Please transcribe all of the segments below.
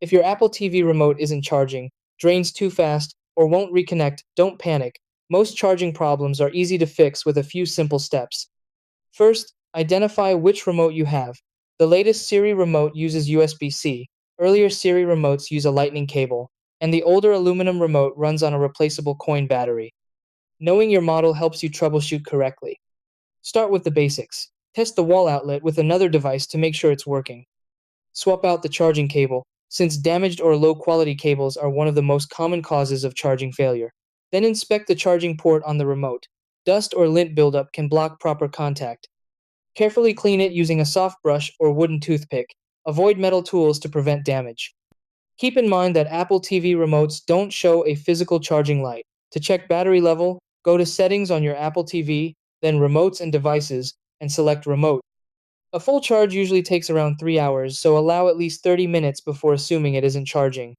If your Apple TV remote isn't charging, drains too fast, or won't reconnect, don't panic. Most charging problems are easy to fix with a few simple steps. First, identify which remote you have. The latest Siri remote uses USB-C, earlier Siri remotes use a lightning cable, and the older aluminum remote runs on a replaceable coin battery. Knowing your model helps you troubleshoot correctly. Start with the basics. Test the wall outlet with another device to make sure it's working. Swap out the charging cable, since damaged or low quality cables are one of the most common causes of charging failure. Then inspect the charging port on the remote. Dust or lint buildup can block proper contact. Carefully clean it using a soft brush or wooden toothpick. Avoid metal tools to prevent damage. Keep in mind that Apple TV remotes don't show a physical charging light. To check battery level, go to Settings on your Apple TV, then Remotes and Devices, and select Remote. A full charge usually takes around 3 hours, so allow at least 30 minutes before assuming it isn't charging.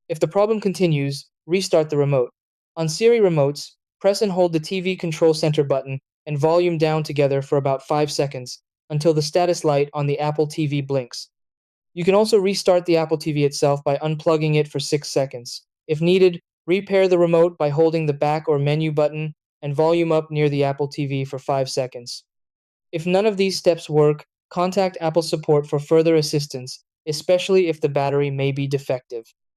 If the problem continues, restart the remote. On Siri remotes, press and hold the TV control center button and volume down together for about 5 seconds until the status light on the Apple TV blinks. You can also restart the Apple TV itself by unplugging it for 6 seconds. If needed, repair the remote by holding the back or menu button and volume up near the Apple TV for 5 seconds. If none of these steps work, contact Apple support for further assistance, especially if the battery may be defective.